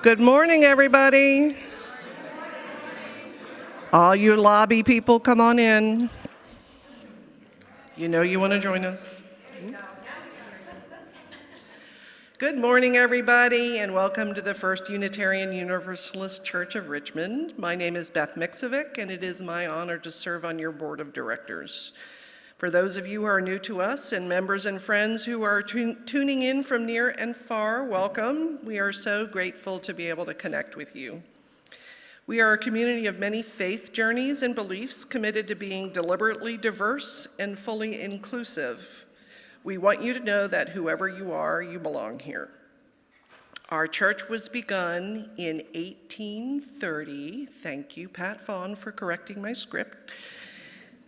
Good morning, everybody. All you lobby people, come on in. You know you want to join us. Good morning, everybody, and welcome to the First Unitarian Universalist Church of Richmond. My name is Beth Mixovic, and it is my honor to serve on your board of directors. For those of you who are new to us and members and friends who are tuning in from near and far, welcome. We are so grateful to be able to connect with you. We are a community of many faith journeys and beliefs committed to being deliberately diverse and fully inclusive. We want you to know that whoever you are, you belong here. Our church was begun in 1830. Thank you, Pat Vaughn, for correcting my script.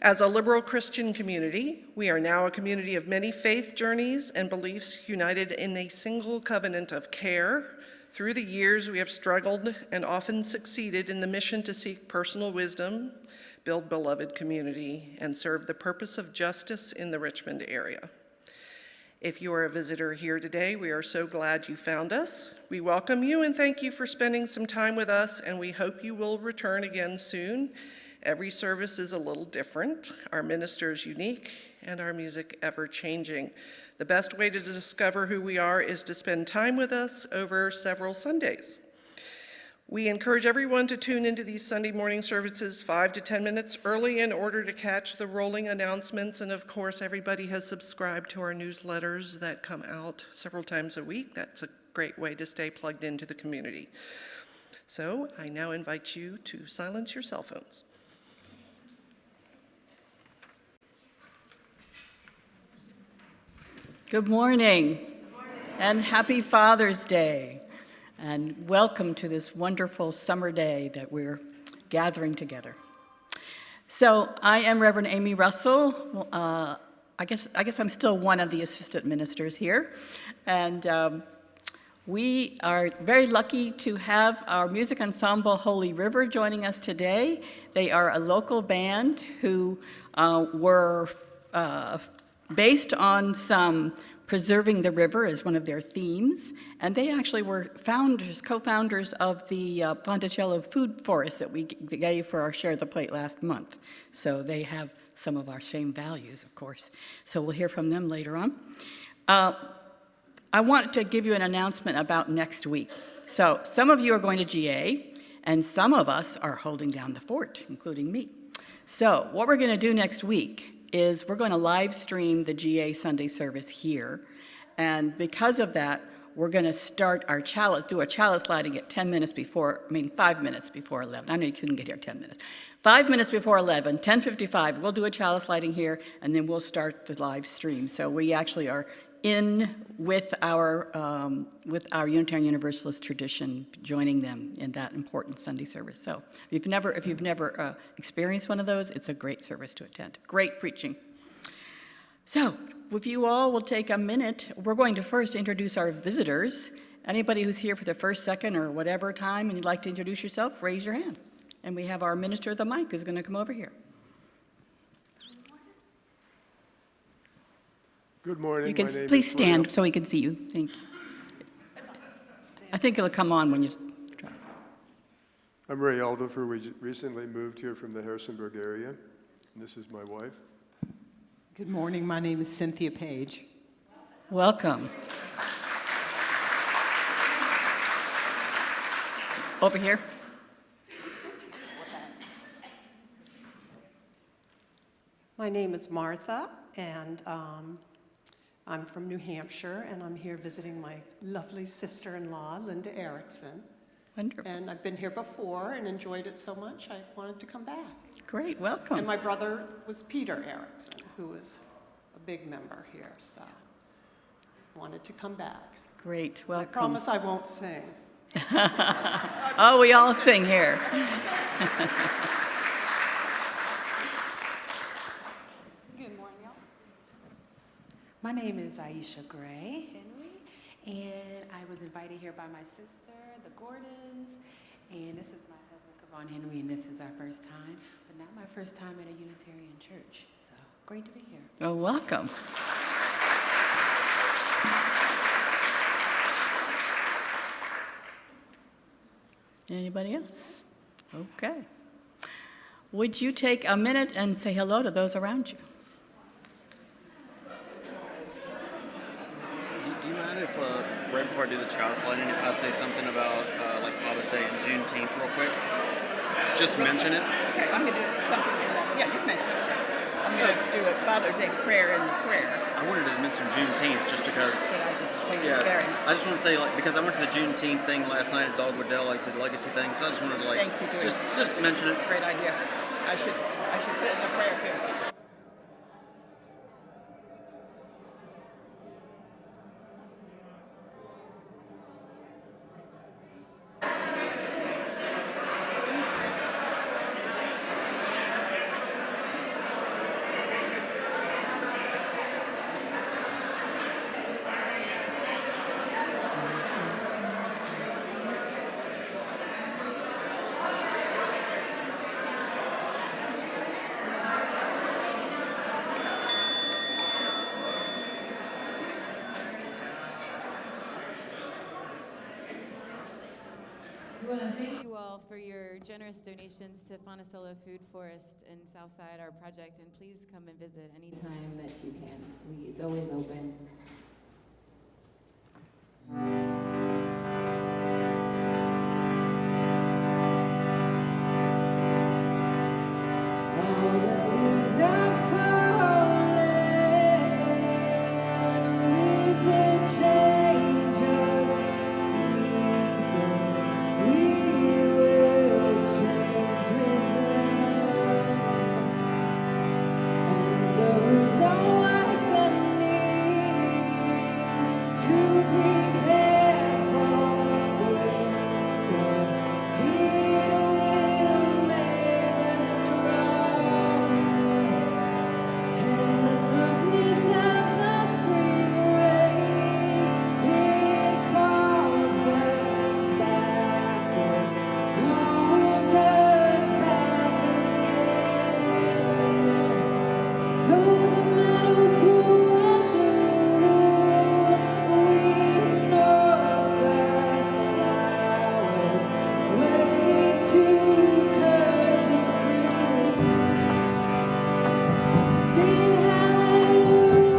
As a liberal Christian community, we are now a community of many faith journeys and beliefs united in a single covenant of care. Through the years, we have struggled and often succeeded in the mission to seek personal wisdom, build beloved community, and serve the purpose of justice in the Richmond area. If you are a visitor here today, we are so glad you found us. We welcome you and thank you for spending some time with us, and we hope you will return again soon. Every service is a little different, our ministers unique, and our music ever-changing. The best way to discover who we are is to spend time with us over several Sundays. We encourage everyone to tune into these Sunday morning services 5 to 10 minutes early in order to catch the rolling announcements, and of course, everybody has subscribed to our newsletters that come out several times a week. That's a great way to stay plugged into the community. So I now invite you to silence your cell phones. Good morning, and happy Father's Day, and welcome to this wonderful summer day that we're gathering together. So I am Reverend Amy Russell. I guess I'm still one of the assistant ministers here, and we are very lucky to have our music ensemble Holy River joining us today. They are a local band who were based on some preserving the river as one of their themes, and they actually were co-founders of the Ponticello Food Forest that we gave for our Share the Plate last month. So they have some of our same values, of course. So we'll hear from them later on. I want to give you an announcement about next week. So some of you are going to GA, and some of us are holding down the fort, including me. So what we're going to do next week is we're going to live stream the GA Sunday service here. And because of that, we're going to start our do a chalice lighting at 5 minutes before 11. I know you couldn't get here 10 minutes. 5 minutes before 11, 10:55, we'll do a chalice lighting here, and then we'll start the live stream. So we actually are in with our Unitarian Universalist tradition, joining them in that important Sunday service. So if you've never experienced one of those, it's a great service to attend. Great preaching. So if you all will take a minute, we're going to first introduce our visitors. Anybody who's here for the first, second, or whatever time and you'd like to introduce yourself, raise your hand. And we have our minister of the mic who's going to come over here. Good morning. You can please stand so we can see you. Thank you. I think it'll come on when you try. I'm Ray Aldifer. We recently moved here from the Harrisonburg area, and this is my wife. Good morning. My name is Cynthia Page. Welcome. Over here. My name is Martha, and I'm from New Hampshire, and I'm here visiting my lovely sister-in-law, Linda Erickson. Wonderful. And I've been here before and enjoyed it so much, I wanted to come back. Great, welcome. And my brother was Peter Erickson, who is a big member here, so wanted to come back. Great, welcome. I promise I won't sing. Oh, we all sing here. My name is Aisha Gray Henry, and I was invited here by my sister, the Gordons, and this is my husband, Kevon Henry, and this is our first time, but not my first time at a Unitarian church, so great to be here. Oh, welcome. Anybody else? Okay. Would you take a minute and say hello to those around you? Do you mind if, right before I do the child sliding, if I say something about, like Father's Day and Juneteenth real quick? Just mention it. Okay, I'm going to do something in that. Yeah, you mentioned it. I'm going to do a Father's Day prayer in the prayer. I wanted to mention Juneteenth just because, Yeah. I just want to say, like, because I went to the Juneteenth thing last night at Dogwood Dell, like the legacy thing, so I just wanted to, like, Thank you, Dewey. just mention it. Great idea. I should put it in the prayer too. We want to thank you all for your generous donations to Fonticello Food Forest in Southside, our project, and please come and visit anytime that you can. It's always open. All the leaves are falling with the change of seasons. We will change with them, and the roots are widening to prepare for winter. It will make us stronger, and the softness of the spring rain, it calls us back and calls us back again. Though the meadows grow and bloom, we know the flowers wait to turn to fruit. Sing hallelujah,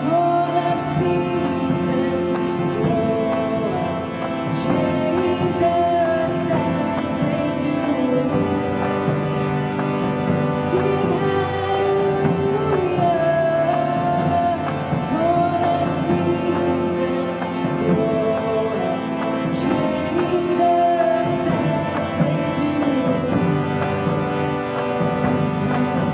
for the seasons grow us, change us as they do. Sing hallelujah, for the seasons grow us, change us as they do. And the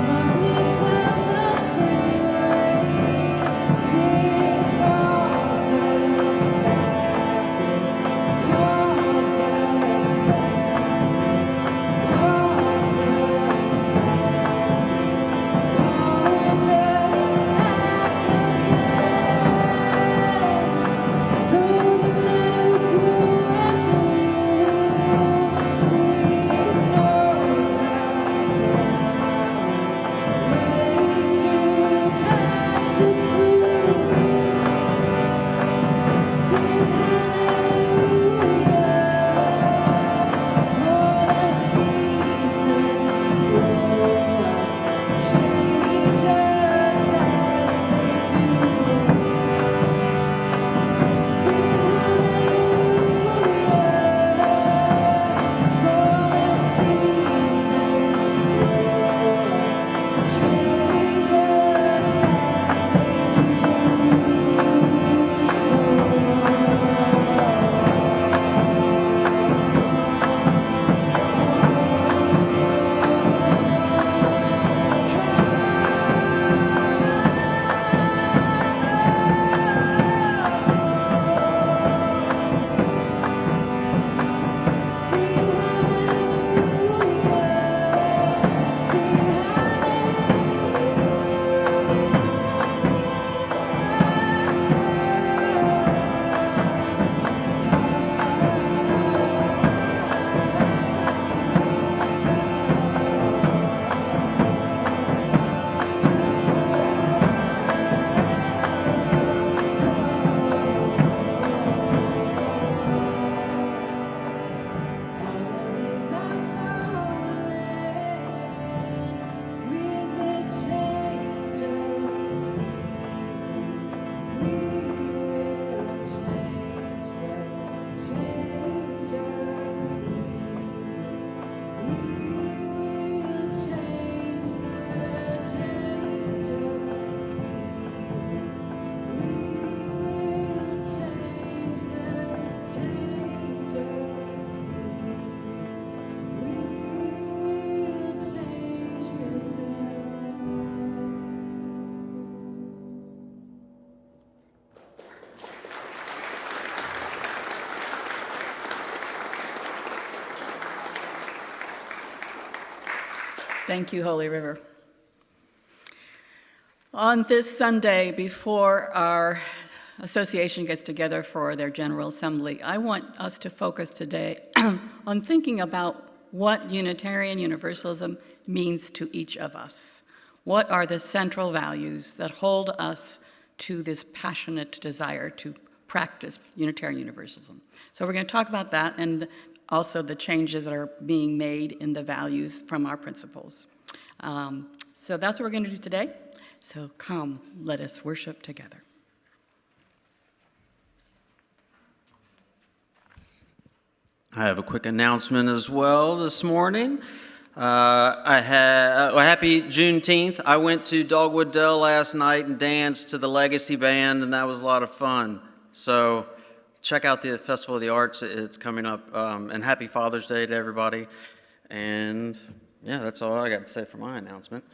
Thank you, Holy River. On this Sunday, before our association gets together for their General Assembly, I want us to focus today on thinking about what Unitarian Universalism means to each of us. What are the central values that hold us to this passionate desire to practice Unitarian Universalism? So we're going to talk about that and also the changes that are being made in the values from our principles. So that's what we're going to do today. So come, let us worship together. I have a quick announcement as well this morning. Happy Juneteenth. I went to Dogwood Dell last night and danced to the Legacy Band, and that was a lot of fun. So check out the Festival of the Arts. It's coming up. And happy Father's Day to everybody. And yeah, that's all I got to say for my announcement.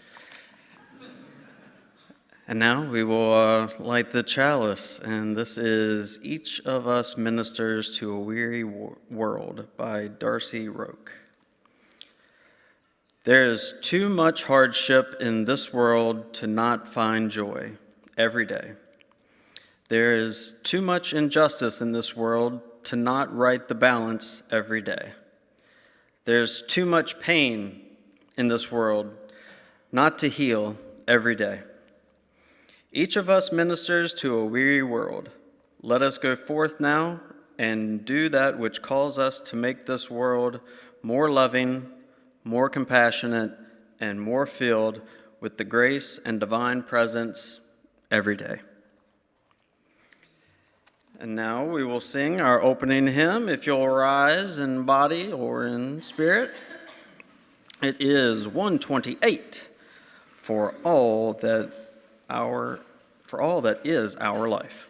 And now we will light the chalice, and this is Each of Us Ministers to a Weary World by Darcy Roque. There is too much hardship in this world to not find joy every day. There is too much injustice in this world to not right the balance every day. There's too much pain in this world not to heal every day. Each of us ministers to a weary world. Let us go forth now and do that which calls us to make this world more loving, more compassionate, and more filled with the grace and divine presence every day. And now we will sing our opening hymn, if you'll rise in body or in spirit. It is 128, For all that is our life.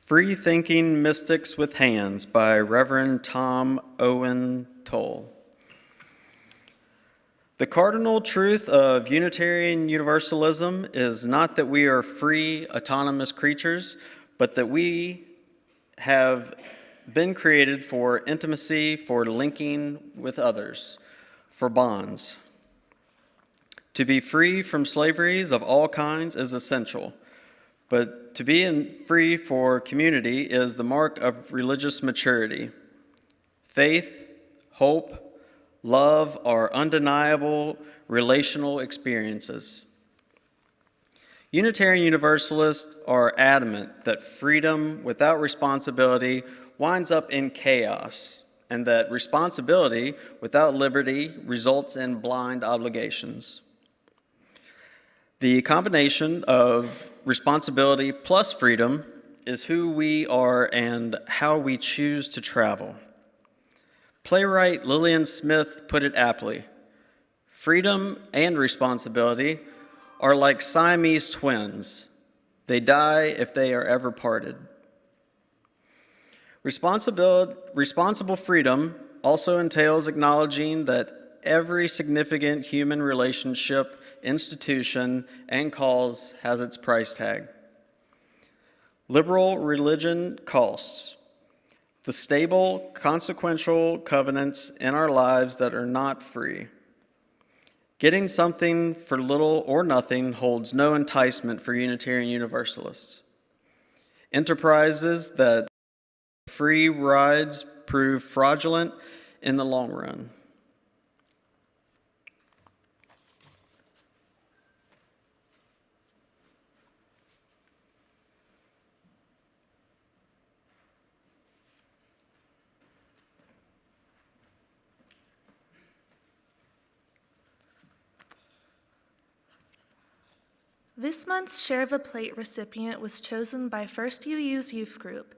Free-Thinking Mystics with Hands by Reverend Tom Owen Toll. The cardinal truth of Unitarian Universalism is not that we are free, autonomous creatures, but that we have been created for intimacy, for linking with others, for bonds. To be free from slaveries of all kinds is essential, But to be free for community is the mark of religious maturity. Faith, hope, love are undeniable relational experiences. Unitarian Universalists are adamant that freedom without responsibility winds up in chaos, and that responsibility without liberty results in blind obligations. The combination of responsibility plus freedom is who we are and how we choose to travel. Playwright Lillian Smith put it aptly: freedom and responsibility are like Siamese twins. They die if they are ever parted. Responsible freedom also entails acknowledging that every significant human relationship, institution, and cause has its price tag. Liberal religion costs. The stable, consequential covenants in our lives that are not free. Getting something for little or nothing holds no enticement for Unitarian Universalists. Enterprises that free rides prove fraudulent in the long run. This month's Share of a Plate recipient was chosen by First UU's youth group.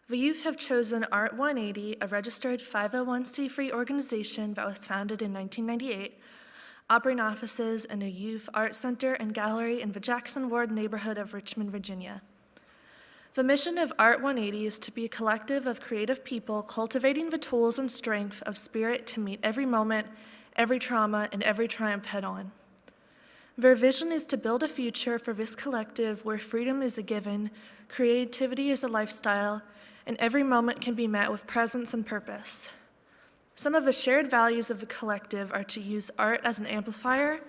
The youth have chosen Art 180, a registered 501c3 organization that was founded in 1998, operating offices in a youth art center and gallery in the Jackson Ward neighborhood of Richmond, Virginia. The mission of Art 180 is to be a collective of creative people cultivating the tools and strength of spirit to meet every moment, every trauma, and every triumph head-on. Their vision is to build a future for this collective where freedom is a given, creativity is a lifestyle, and every moment can be met with presence and purpose. Some of the shared values of the collective are to use art as an amplifier,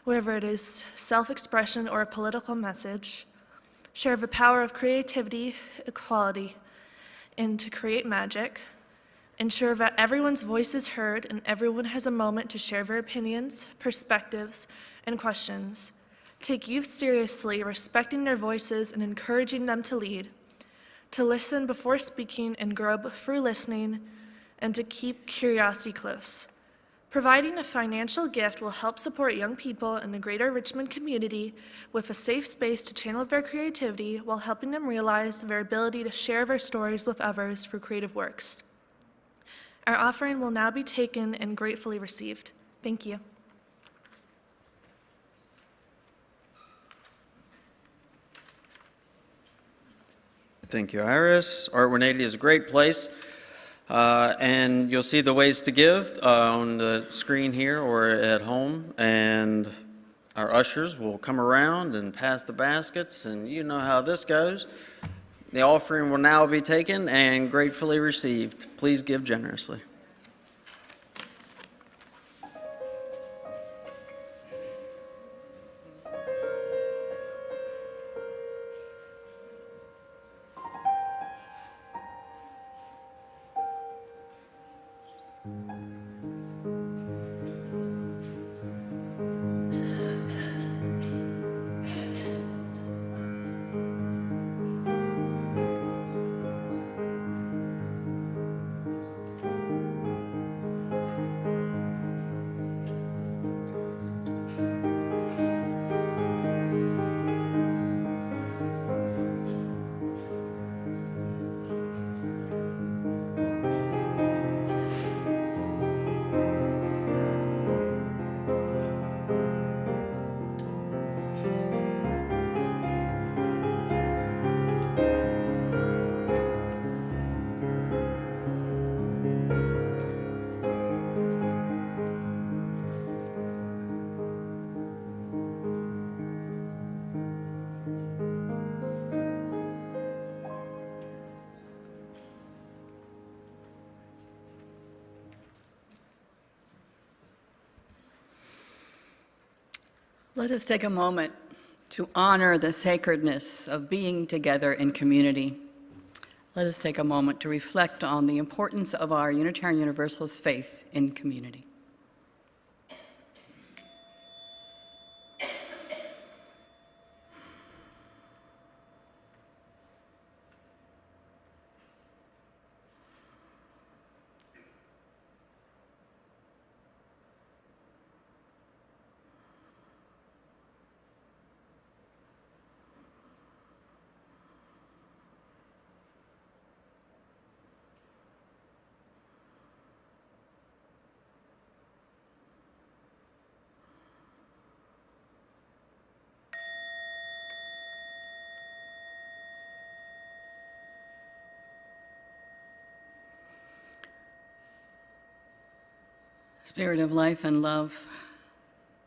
whether it is self-expression or a political message, share the power of creativity, equality, and to create magic, ensure that everyone's voice is heard and everyone has a moment to share their opinions, perspectives, and questions, take youth seriously, respecting their voices and encouraging them to lead, to listen before speaking and grow through listening, and to keep curiosity close. Providing a financial gift will help support young people in the greater Richmond community with a safe space to channel their creativity while helping them realize their ability to share their stories with others through creative works. Our offering will now be taken and gratefully received. Thank you. Thank you, Iris. Art 180 is a great place, and you'll see the ways to give on the screen here or at home, and our ushers will come around and pass the baskets, and you know how this goes. The offering will now be taken and gratefully received. Please give generously. Let us take a moment to honor the sacredness of being together in community, let us take a moment to reflect on the importance of our Unitarian Universalist faith in community. Spirit of life and love,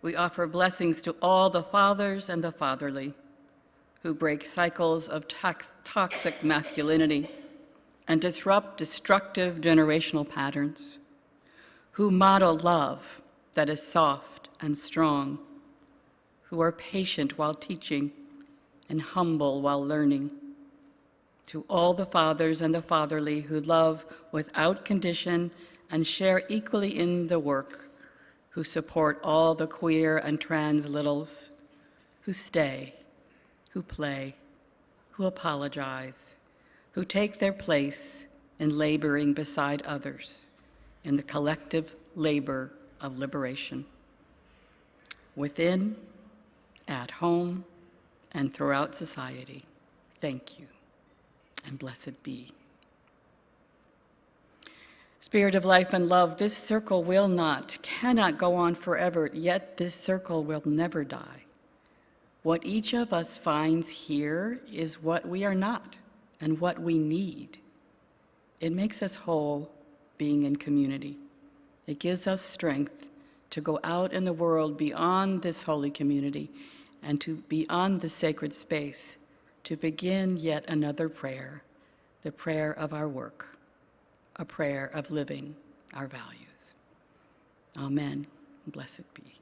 we offer blessings to all the fathers and the fatherly who break cycles of toxic masculinity and disrupt destructive generational patterns, who model love that is soft and strong, who are patient while teaching and humble while learning. To all the fathers and the fatherly who love without condition and share equally in the work, who support all the queer and trans littles, who stay, who play, who apologize, who take their place in laboring beside others in the collective labor of liberation. Within, at home, and throughout society, thank you, and blessed be. Spirit of life and love, this circle will not, cannot go on forever, yet this circle will never die. What each of us finds here is what we are not and what we need. It makes us whole being in community. It gives us strength to go out in the world beyond this holy community and to beyond the sacred space to begin yet another prayer, the prayer of our work, a prayer of living our values. Amen. Blessed be.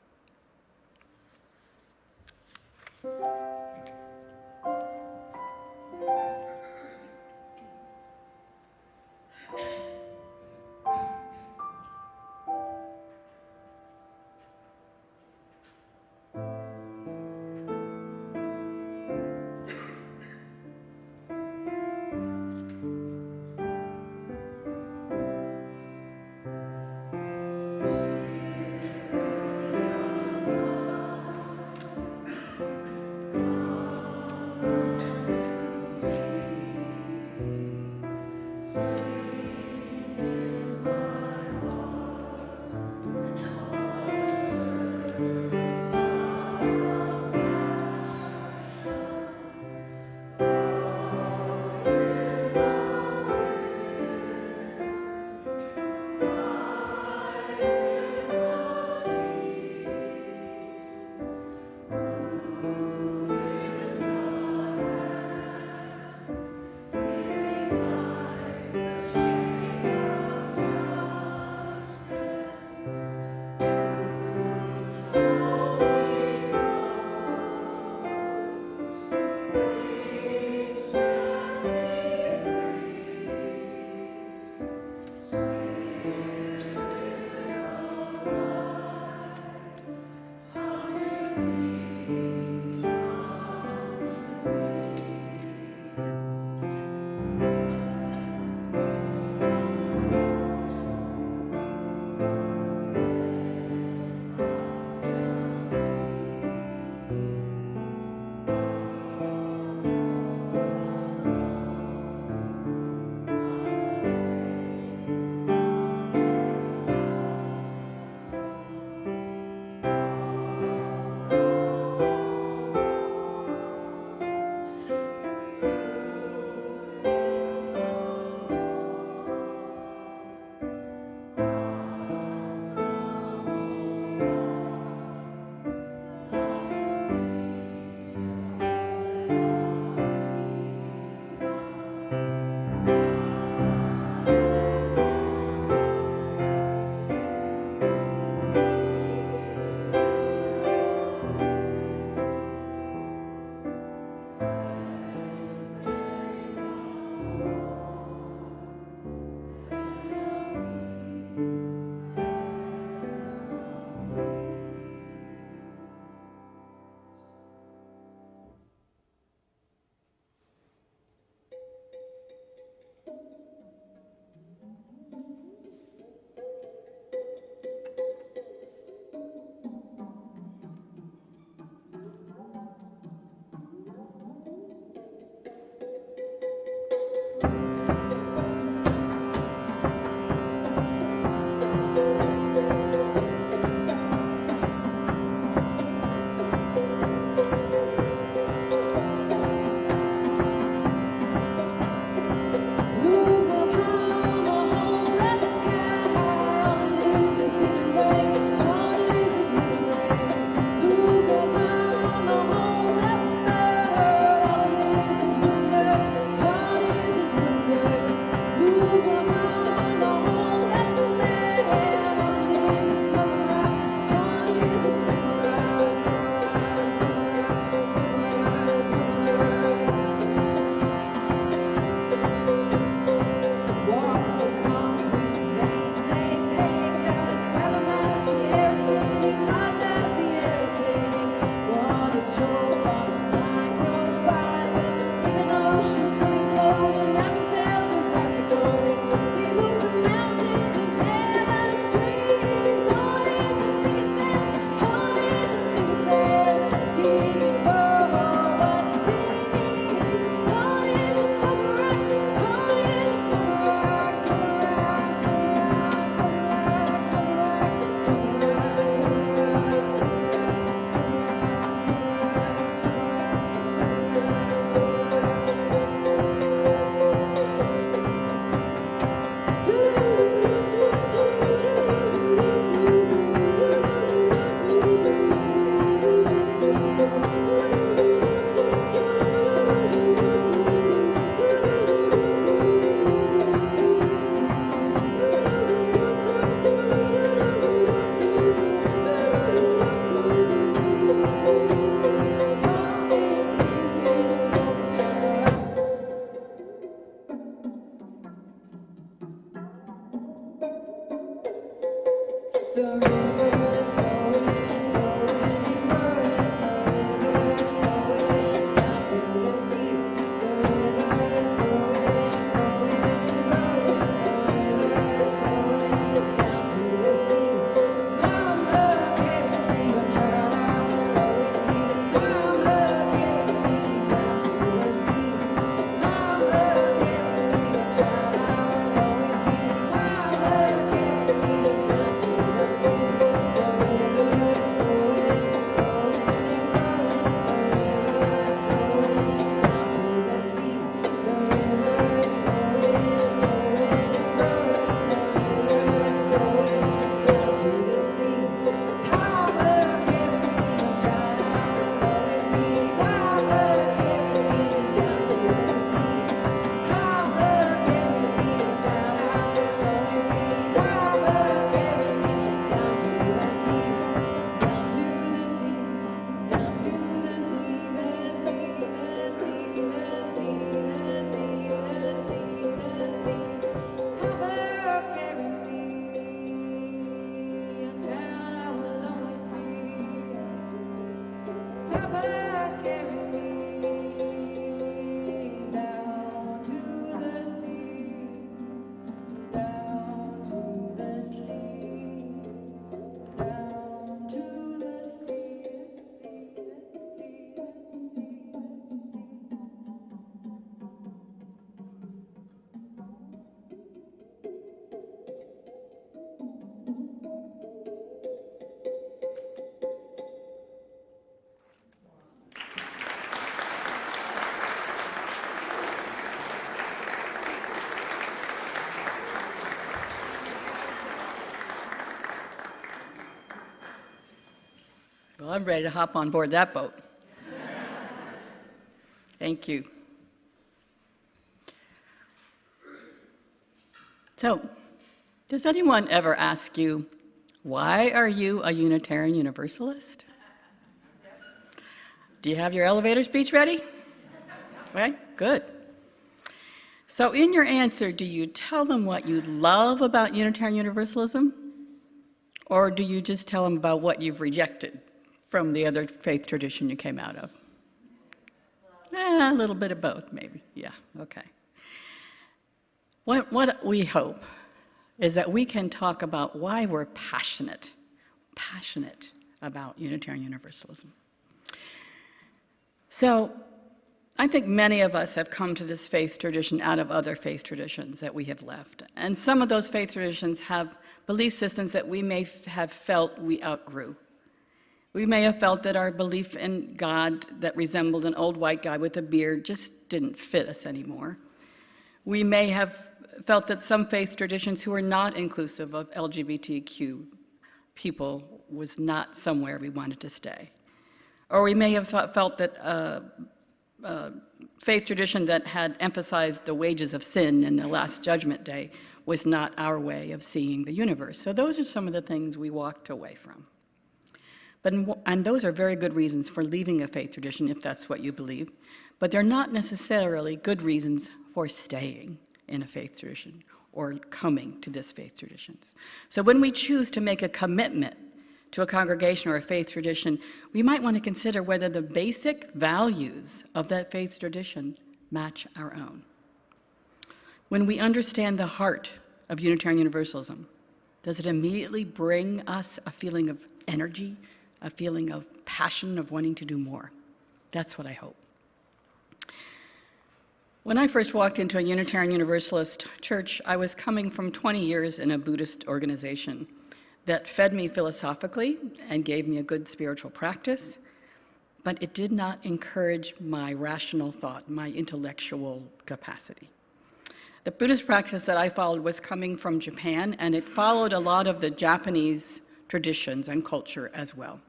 Well, I'm ready to hop on board that boat. Thank you. So, does anyone ever ask you, why are you a Unitarian Universalist? Do you have your elevator speech ready? Right? Good. So in your answer, do you tell them what you love about Unitarian Universalism? Or do you just tell them about what you've rejected from the other faith tradition you came out of? A little bit of both, maybe. Yeah, okay. What we hope is that we can talk about why we're passionate about Unitarian Universalism. So I think many of us have come to this faith tradition out of other faith traditions that we have left. And some of those faith traditions have belief systems that we may have felt we outgrew. We may have felt that our belief in God that resembled an old white guy with a beard just didn't fit us anymore. We may have felt that some faith traditions who were not inclusive of LGBTQ people was not somewhere we wanted to stay. Or we may have felt that faith tradition that had emphasized the wages of sin in the Last Judgment Day was not our way of seeing the universe. So those are some of the things we walked away from. And those are very good reasons for leaving a faith tradition, if that's what you believe. But they're not necessarily good reasons for staying in a faith tradition or coming to this faith tradition. So when we choose to make a commitment to a congregation or a faith tradition, we might want to consider whether the basic values of that faith tradition match our own. When we understand the heart of Unitarian Universalism, does it immediately bring us a feeling of energy, a feeling of passion, of wanting to do more? That's what I hope. When I first walked into a Unitarian Universalist church, I was coming from 20 years in a Buddhist organization that fed me philosophically and gave me a good spiritual practice, but it did not encourage my rational thought, my intellectual capacity. The Buddhist practice that I followed was coming from Japan, and it followed a lot of the Japanese traditions and culture as well.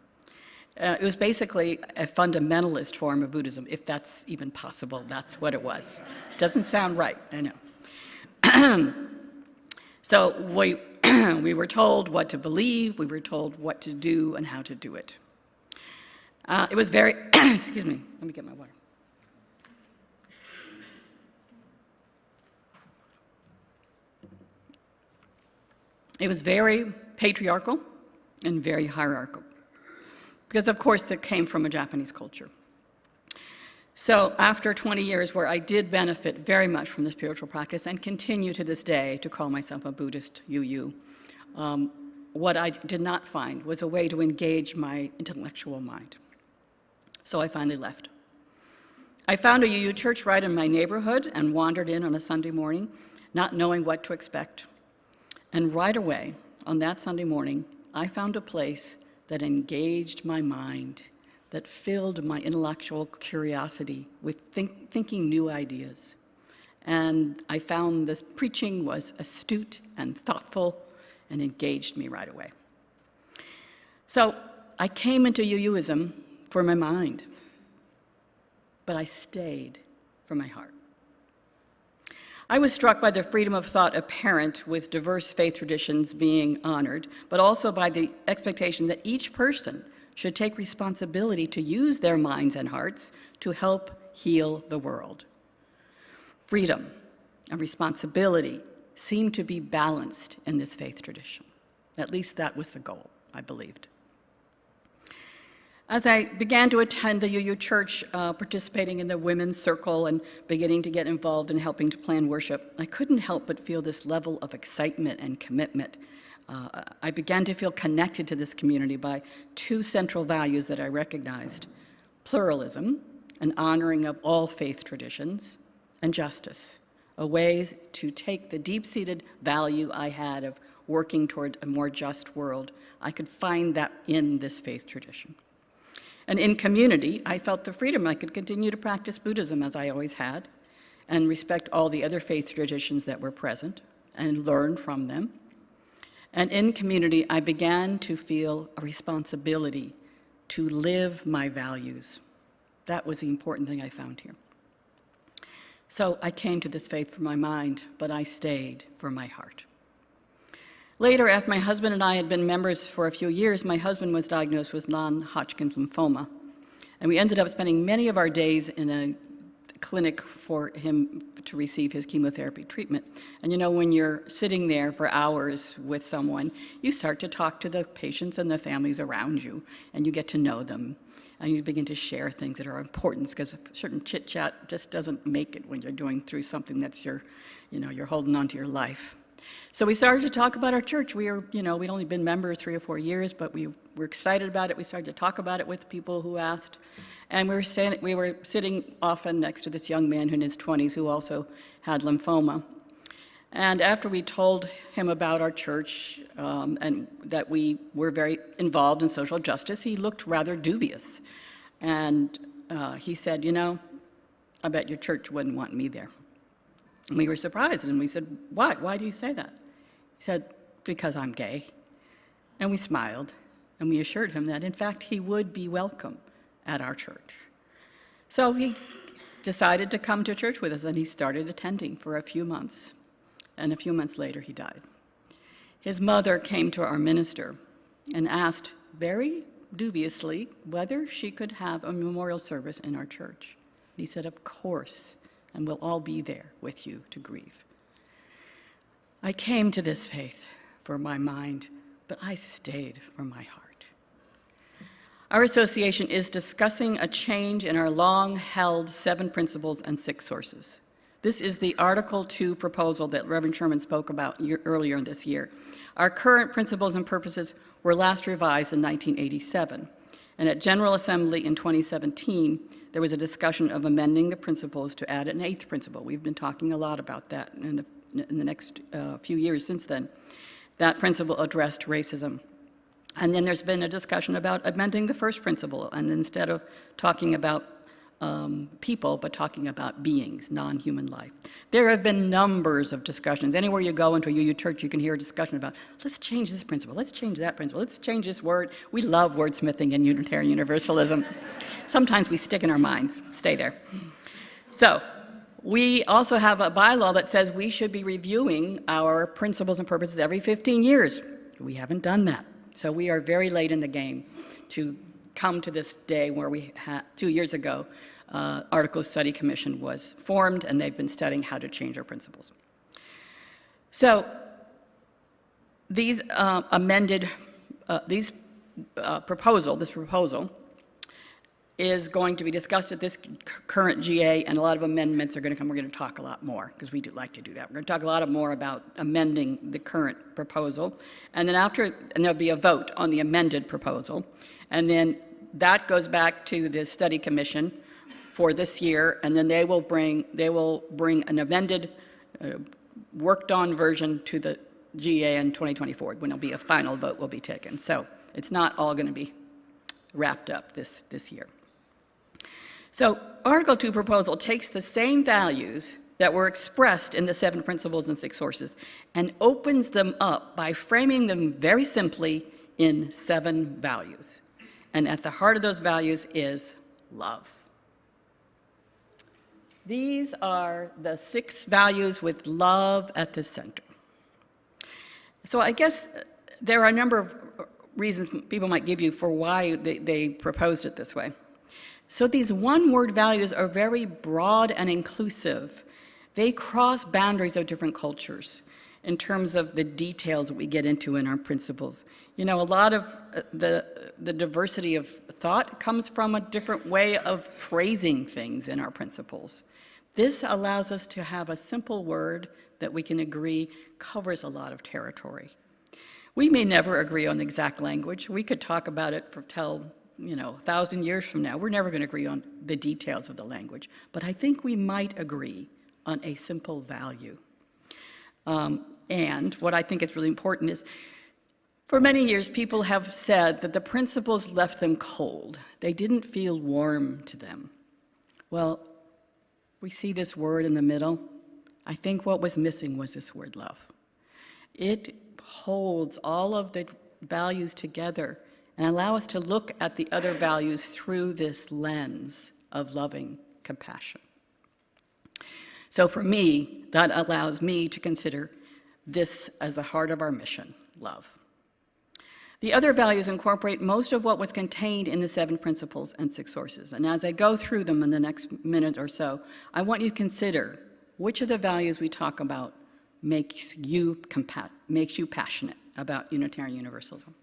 It was basically a fundamentalist form of Buddhism, if that's even possible. That's what it was. Doesn't sound right, I know. So we were told what to believe, we were told what to do and how to do it. It was very, excuse me, let me get my water. It was very patriarchal, and very hierarchical. Because, of course, that came from a Japanese culture. So after 20 years where I did benefit very much from the spiritual practice and continue to this day to call myself a Buddhist UU, what I did not find was a way to engage my intellectual mind. So I finally left. I found a UU church right in my neighborhood and wandered in on a Sunday morning, not knowing what to expect. And right away, on that Sunday morning, I found a place that engaged my mind, that filled my intellectual curiosity with thinking new ideas. And I found this preaching was astute and thoughtful and engaged me right away. So I came into UUism for my mind, but I stayed for my heart. I was struck by the freedom of thought apparent with diverse faith traditions being honored, but also by the expectation that each person should take responsibility to use their minds and hearts to help heal the world. Freedom and responsibility seem to be balanced in this faith tradition. At least that was the goal, I believed. As I began to attend the UU church, participating in the women's circle and beginning to get involved in helping to plan worship, I couldn't help but feel this level of excitement and commitment. I began to feel connected to this community by two central values that I recognized: pluralism, an honoring of all faith traditions, and justice, a way to take the deep-seated value I had of working toward a more just world. I could find that in this faith tradition. And in community, I felt the freedom I could continue to practice Buddhism as I always had, and respect all the other faith traditions that were present, and learn from them. And in community, I began to feel a responsibility to live my values. That was the important thing I found here. So I came to this faith for my mind, but I stayed for my heart. Later, after my husband and I had been members for a few years, my husband was diagnosed with non-Hodgkin's lymphoma. And we ended up spending many of our days in a clinic for him to receive his chemotherapy treatment. And you know, when you're sitting there for hours with someone, you start to talk to the patients and the families around you, and you get to know them. And you begin to share things that are important, because a certain chit-chat just doesn't make it when you're going through something that's you're holding on to your life. So we started to talk about our church. We'd only been members 3 or 4 years, but we were excited about it. We started to talk about it with people who asked. And we were sitting often next to this young man in his 20s who also had lymphoma. And after we told him about our church and that we were very involved in social justice, he looked rather dubious. And he said, I bet your church wouldn't want me there. And we were surprised, and we said, why? Why do you say that? He said, because I'm gay. And we smiled, and we assured him that, in fact, he would be welcome at our church. So he decided to come to church with us, and he started attending for a few months. And a few months later, he died. His mother came to our minister and asked very dubiously whether she could have a memorial service in our church. He said, of course, and we'll all be there with you to grieve. I came to this faith for my mind, but I stayed for my heart. Our association is discussing a change in our long-held 7 principles and 6 sources. This is the Article 2 proposal that Reverend Sherman spoke about earlier this year. Our current principles and purposes were last revised in 1987, and at General Assembly in 2017, there was a discussion of amending the principles to add an 8th principle. We've been talking a lot about that in the next few years since then. That principle addressed racism. And then there's been a discussion about amending the first principle, and instead of talking about people, but talking about beings, non-human life. There have been numbers of discussions. Anywhere you go into a UU church, you can hear a discussion about, let's change this principle, let's change that principle, let's change this word. We love wordsmithing in Unitarian Universalism. Sometimes we stick in our minds, stay there. So we also have a bylaw that says we should be reviewing our principles and purposes every 15 years. We haven't done that. So we are very late in the game to come to this day where we had, 2 years ago, Article Study Commission was formed, and they've been studying how to change our principles. So these amended this proposal is going to be discussed at this current GA, and a lot of amendments are going to come. We're going to talk a lot more, because we do like to do that. We're going to talk a lot more about amending the current proposal. And then there'll be a vote on the amended proposal. And then that goes back to the study commission for this year, and then they will bring an amended, worked on version to the GA in 2024, when there'll be a final vote will be taken. So it's not all going to be wrapped up this year. So Article 2 proposal takes the same values that were expressed in the 7 principles and 6 sources and opens them up by framing them very simply in 7 values. And at the heart of those values is love. These are the 6 values with love at the center. So I guess there are a number of reasons people might give you for why they proposed it this way. So these one-word values are very broad and inclusive. They cross boundaries of different cultures in terms of the details that we get into in our principles. You know, a lot of the diversity of thought comes from a different way of phrasing things in our principles. This allows us to have a simple word that we can agree covers a lot of territory. We may never agree on the exact language. We could talk about it for 1,000 years from now. We're never going to agree on the details of the language. But I think we might agree on a simple value. And what I think is really important is, for many years, people have said that the principles left them cold. They didn't feel warm to them. Well, we see this word in the middle. I think what was missing was this word love. It holds all of the values together and allow us to look at the other values through this lens of loving compassion. So for me, that allows me to consider this as the heart of our mission, love. The other values incorporate most of what was contained in the 7 principles and 6 sources. And as I go through them in the next minute or so, I want you to consider which of the values we talk about makes you passionate about Unitarian Universalism.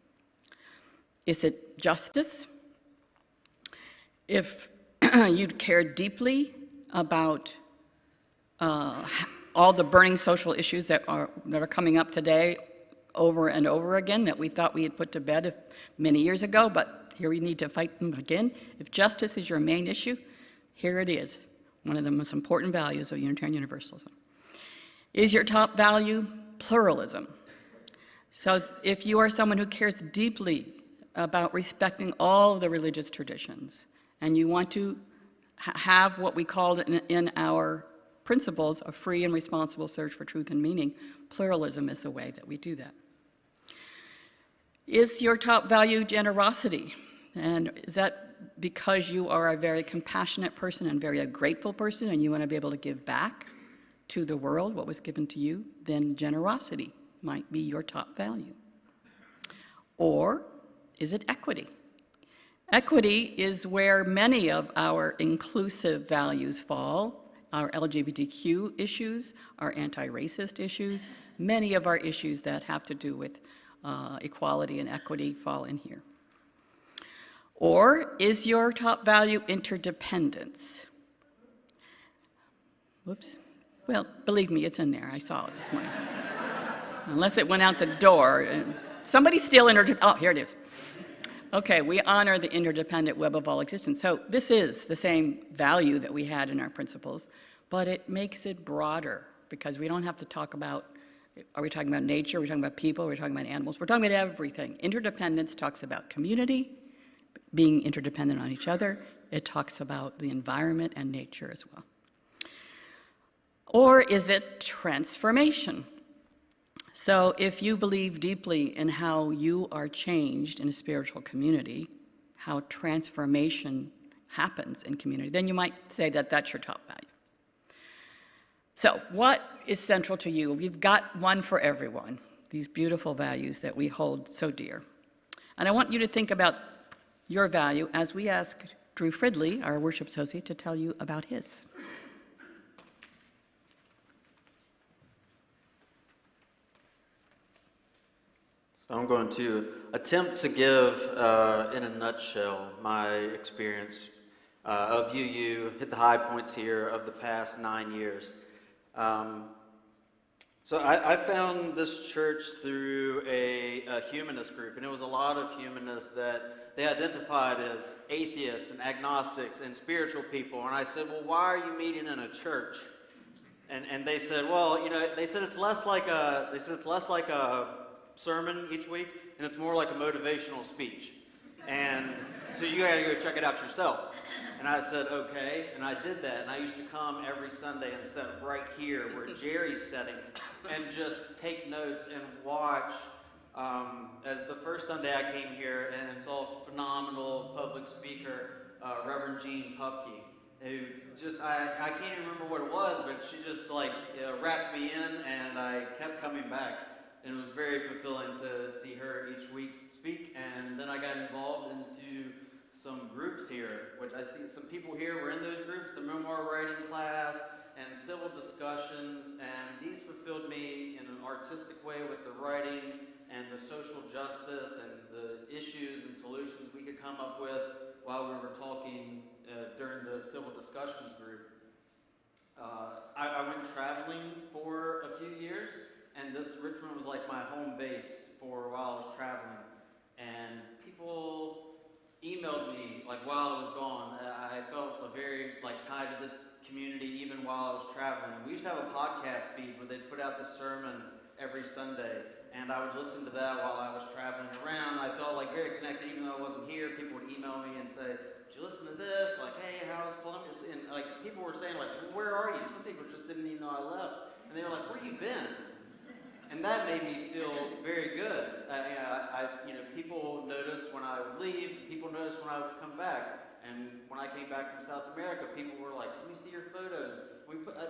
Is it justice? If you care deeply about all the burning social issues that are coming up today over and over again that we thought we had put to bed many years ago, but here we need to fight them again. If justice is your main issue, here it is, one of the most important values of Unitarian Universalism. Is your top value pluralism? So if you are someone who cares deeply about respecting all the religious traditions, and you want to have what we called in our principles a free and responsible search for truth and meaning, pluralism is the way that we do that. Is your top value generosity? And is that because you are a very compassionate person and very grateful person and you want to be able to give back to the world what was given to you? Then generosity might be your top value. Or is it equity? Equity is where many of our inclusive values fall. Our LGBTQ issues, our anti-racist issues, many of our issues that have to do with equality and equity fall in here. Or is your top value interdependence? Whoops. Well, believe me, it's in there. I saw it this morning. Unless it went out the door. Somebody's still oh, here it is. Okay, we honor the interdependent web of all existence. So this is the same value that we had in our principles, but it makes it broader because we don't have to talk about, are we talking about nature, are we talking about people, are we talking about animals? We're talking about everything. Interdependence talks about community, being interdependent on each other. It talks about the environment and nature as well. Or is it transformation? So if you believe deeply in how you are changed in a spiritual community, how transformation happens in community, then you might say that that's your top value. So what is central to you? We've got one for everyone, these beautiful values that we hold so dear. And I want you to think about your value as we ask Drew Fridley, our worship associate, to tell you about his. So I'm going to attempt to give, in a nutshell, my experience of UU, hit the high points here of the past 9 years. So I found this church through a humanist group, and it was a lot of humanists that they identified as atheists and agnostics and spiritual people. And I said, well, why are you meeting in a church? And they said, well, you know, they said it's less like a sermon each week, and it's more like a motivational speech. And so you got to go check it out yourself. And I said, okay, and I did that, and I used to come every Sunday and sit right here where Jerry's sitting and just take notes and watch. As the first Sunday I came here and saw a phenomenal public speaker, Reverend Jean Pupke, who just, I can't even remember what it was, but she just like wrapped me in, and I kept coming back. And it was very fulfilling to see her each week speak. And then I got involved into some groups here, which I see some people here were in those groups, the memoir writing class and civil discussions, and these fulfilled me in an artistic way with the writing and the social justice and the issues and solutions we could come up with while we were talking during the civil discussions group. I went traveling for a few years, and this Richmond was like my home base for while I was traveling. And people emailed me like while I was gone. I felt very like tied to this community even while I was traveling. We used to have a podcast feed where they'd put out this sermon every Sunday, and I would listen to that while I was traveling around. I felt like very connected even though I wasn't here. People would email me and say, did you listen to this? Like, hey, how's Columbus? And like people were saying like, where are you? Some people just didn't even know I left. And they were like, where you been? And that made me feel very good. People noticed when I would leave, people noticed when I would come back. And when I came back from South America, people were like, let me see your photos.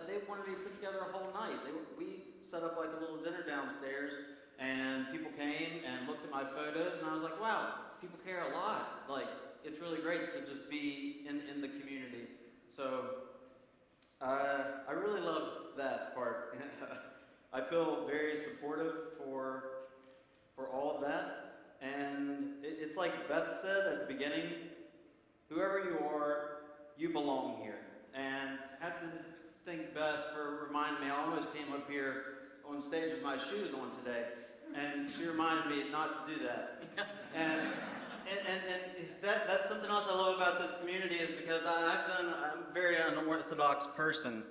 They wanted me to put together a whole night. We set up like a little dinner downstairs, and people came and looked at my photos, and I was like, wow, people care a lot. Like, it's really great to just be in the community. So I really loved that part. I feel very supportive for all of that. And it's like Beth said at the beginning, whoever you are, you belong here. And I have to thank Beth for reminding me. I almost came up here on stage with my shoes on today, and she reminded me not to do that. And that's something else I love about this community is because I'm a very unorthodox person.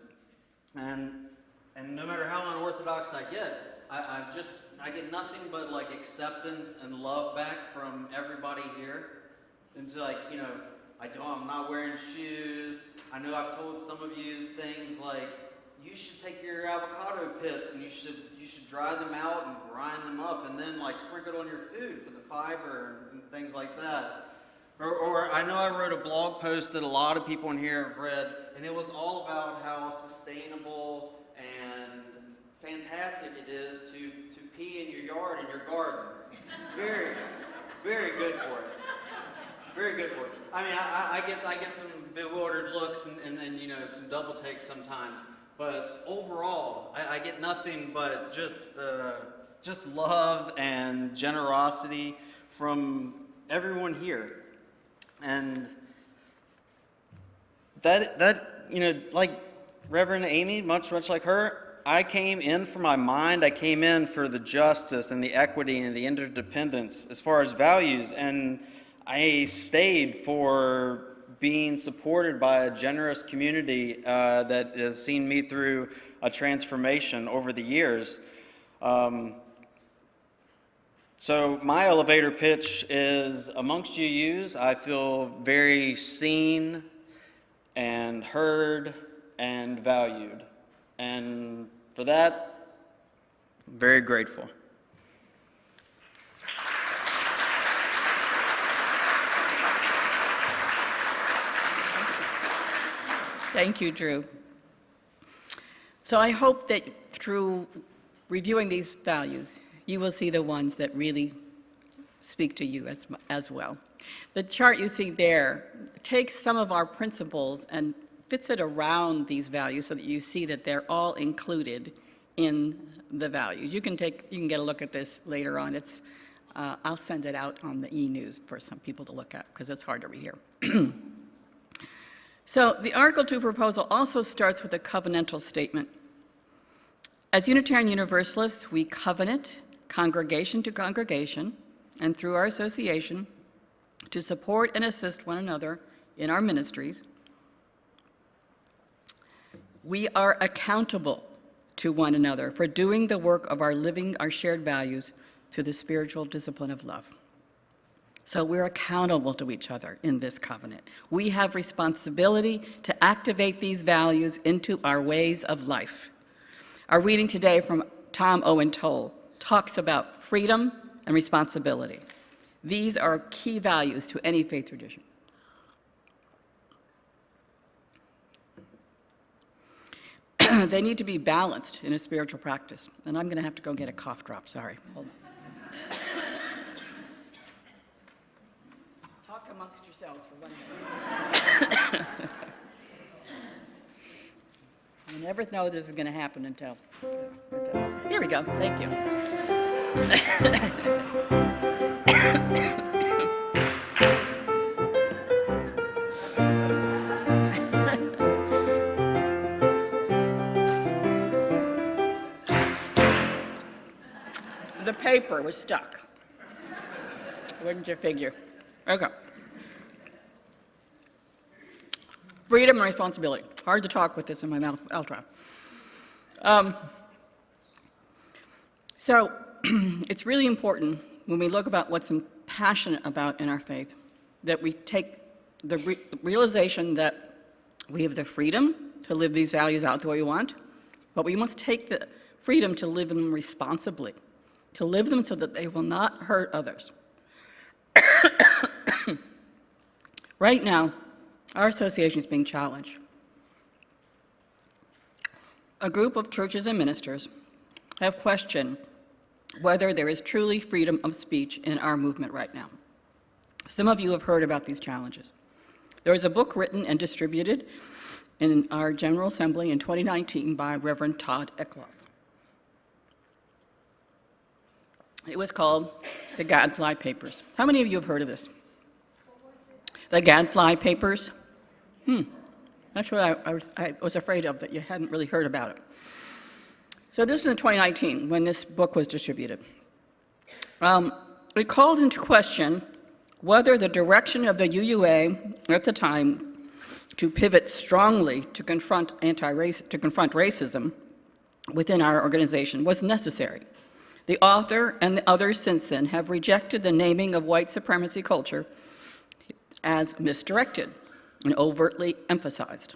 And no matter how unorthodox I get, I get nothing but like acceptance and love back from everybody here. And so like, you know, I'm not wearing shoes. I know I've told some of you things like, you should take your avocado pits and you should dry them out and grind them up and then like sprinkle it on your food for the fiber and things like that. Or I know I wrote a blog post that a lot of people in here have read, and it was all about how sustainable and fantastic it is to pee in your yard, in your garden. It's very, very good for it. Very good for it. I mean, I get some bewildered looks and you know, some double takes sometimes. But overall, I get nothing but just love and generosity from everyone here. And that you know, like Reverend Amy, much like her, I came in for my mind. I came in for the justice and the equity and the interdependence as far as values. And I stayed for being supported by a generous community that has seen me through a transformation over the years. So my elevator pitch is, amongst UUs, I feel very seen and heard and valued. And for that, I'm very grateful. Thank you, Drew. So I hope that through reviewing these values, you will see the ones that really speak to you as well. The chart you see there takes some of our principles and fits it around these values so that you see that they're all included in the values. You can get a look at this later on. It's I'll send it out on the e-news for some people to look at because it's hard to read here. So the Article 2 proposal also starts with a covenantal statement. As Unitarian Universalists, we covenant congregation to congregation and through our association to support and assist one another in our ministries. We are accountable to one another for doing the work of our living our shared values through the spiritual discipline of love. So we're accountable to each other in this covenant. We have responsibility to activate these values into our ways of life. Our reading today from Tom Owen Toll talks about freedom and responsibility. These are key values to any faith tradition. They need to be balanced in a spiritual practice. And I'm going to have to go get a cough drop, sorry. Hold on. Talk amongst yourselves for 1 minute. You never know this is going to happen until it does. Here we go. Thank you. The paper was stuck. Wouldn't you figure? Okay. Freedom and responsibility. Hard to talk with this in my mouth. I'll try. So it's really important when we look about what's passionate about in our faith that we take the realization that we have the freedom to live these values out the way we want, but we must take the freedom to live them responsibly, to live them so that they will not hurt others. Right now, our association is being challenged. A group of churches and ministers have questioned whether there is truly freedom of speech in our movement right now. Some of you have heard about these challenges. There was a book written and distributed in our General Assembly in 2019 by Reverend Todd Eckloff. It was called The Gadfly Papers. How many of you have heard of this? The Gadfly Papers? That's what I was afraid of, that you hadn't really heard about it. So this was in 2019 when this book was distributed. It called into question whether the direction of the UUA at the time to pivot strongly to confront racism within our organization was necessary. The author and the others since then have rejected the naming of white supremacy culture as misdirected and overtly emphasized.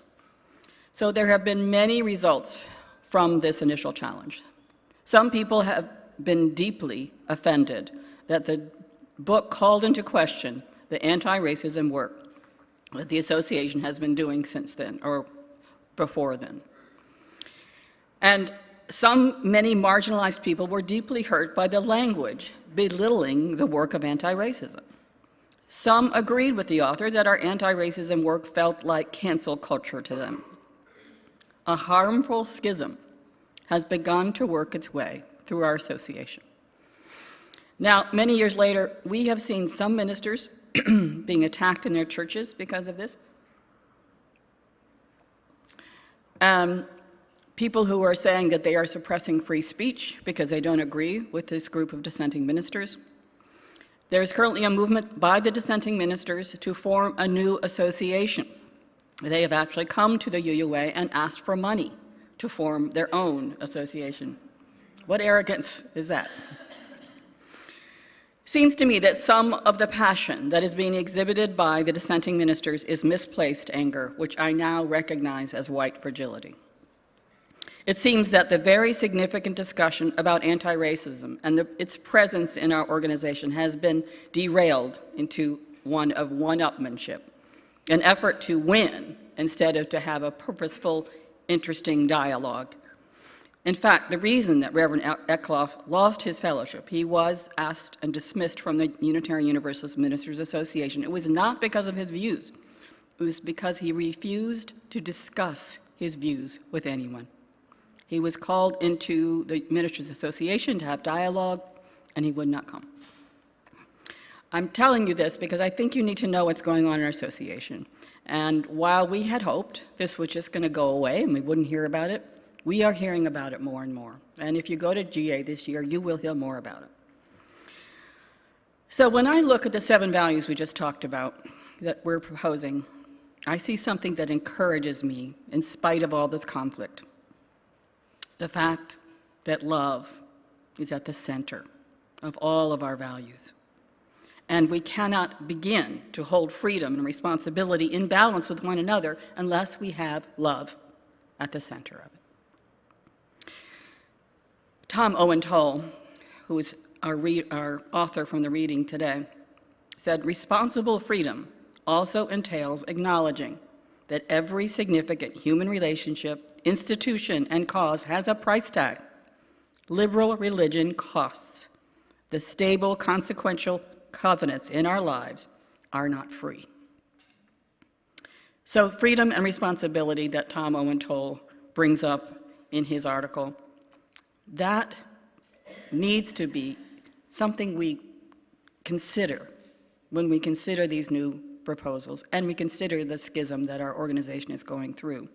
So there have been many results from this initial challenge. Some people have been deeply offended that the book called into question the anti-racism work that the association has been doing since then, or before then. And many marginalized people were deeply hurt by the language belittling the work of anti-racism. Some agreed with the author that our anti-racism work felt like cancel culture to them. A harmful schism has begun to work its way through our association. Now, many years later, we have seen some ministers being attacked in their churches because of this. People who are saying that they are suppressing free speech because they don't agree with this group of dissenting ministers. There is currently a movement by the dissenting ministers to form a new association. They have actually come to the UUA and asked for money to form their own association. What arrogance is that? Seems to me that some of the passion that is being exhibited by the dissenting ministers is misplaced anger, which I now recognize as white fragility. It seems that the very significant discussion about anti-racism and its presence in our organization has been derailed into one of one-upmanship, an effort to win instead of to have a purposeful, interesting dialogue. In fact, the reason that Reverend Eckloff lost his fellowship, he was asked and dismissed from the Unitarian Universalist Ministers Association. It was not because of his views. It was because he refused to discuss his views with anyone. He was called into the Ministers Association to have dialogue, and he would not come. I'm telling you this because I think you need to know what's going on in our association. And while we had hoped this was just going to go away and we wouldn't hear about it, we are hearing about it more and more. And if you go to GA this year, you will hear more about it. So when I look at the 7 values we just talked about that we're proposing, I see something that encourages me in spite of all this conflict. The fact that love is at the center of all of our values. And we cannot begin to hold freedom and responsibility in balance with one another unless we have love at the center of it. Tom Owen Toll, who is our author from the reading today, said, "Responsible freedom also entails acknowledging that every significant human relationship, institution, and cause has a price tag. Liberal religion costs. The stable, consequential covenants in our lives are not free." So freedom and responsibility that Tom Owen Toll brings up in his article, that needs to be something we consider when we consider these new proposals and we consider the schism that our organization is going through.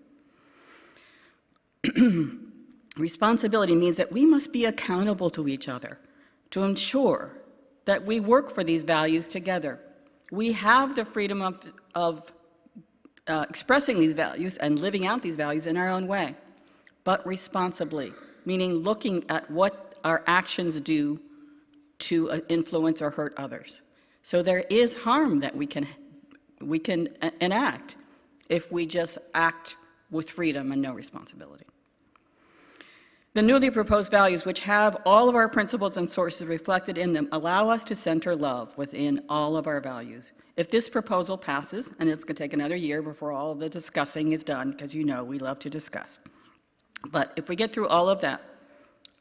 Responsibility means that we must be accountable to each other to ensure that we work for these values together. We have the freedom of expressing these values and living out these values in our own way, but responsibly, meaning looking at what our actions do to influence or hurt others. So there is harm that we can enact if we just act with freedom and no responsibility. The newly proposed values, which have all of our principles and sources reflected in them, allow us to center love within all of our values. If this proposal passes, and it's going to take another year before all of the discussing is done, because you know we love to discuss. But if we get through all of that,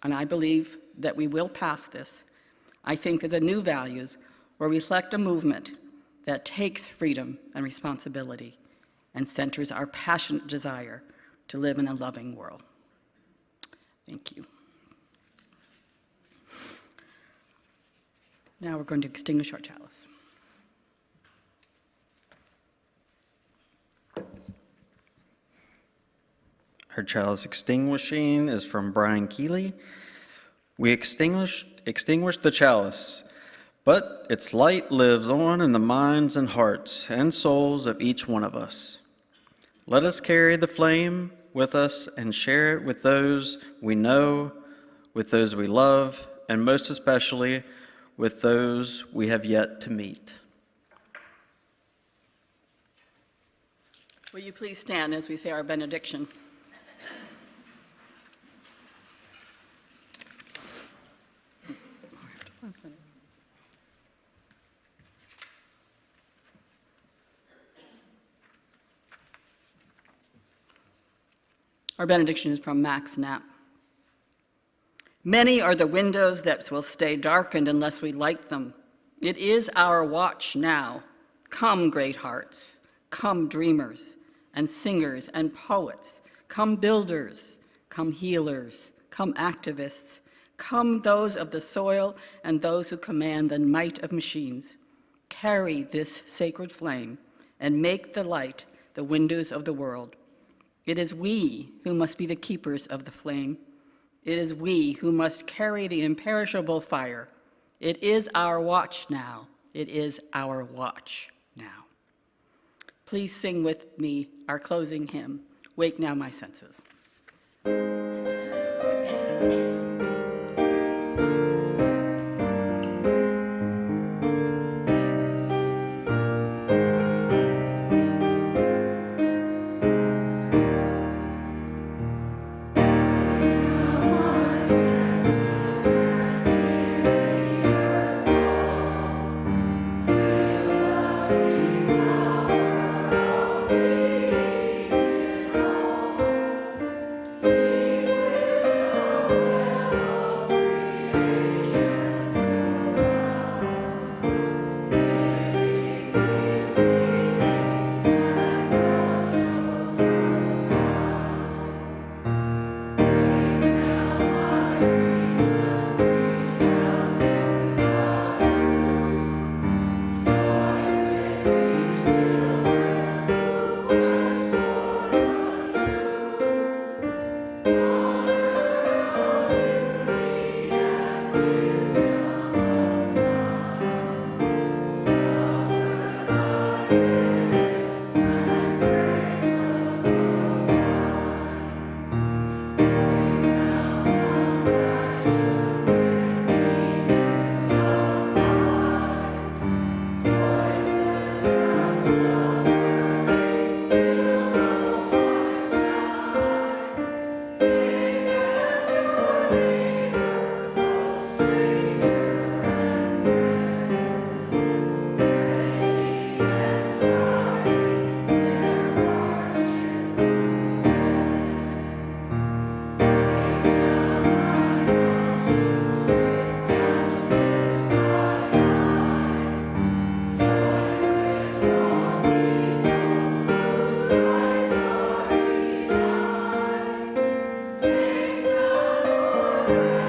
and I believe that we will pass this, I think that the new values will reflect a movement that takes freedom and responsibility and centers our passionate desire to live in a loving world. Thank you. Now we're going to extinguish our chalice. Our chalice extinguishing is from Brian Keeley. We extinguish the chalice, but its light lives on in the minds and hearts and souls of each one of us. Let us carry the flame with us and share it with those we know, with those we love, and most especially with those we have yet to meet. Will you please stand as we say our benediction? Our benediction is from Max Knapp. Many are the windows that will stay darkened unless we light them. It is our watch now. Come, great hearts. Come, dreamers and singers and poets. Come, builders. Come, healers. Come, activists. Come, those of the soil and those who command the might of machines. Carry this sacred flame and make the light the windows of the world. It is we who must be the keepers of the flame. It is we who must carry the imperishable fire. It is our watch now. It is our watch now. Please sing with me our closing hymn, Wake Now My Senses. Thank you.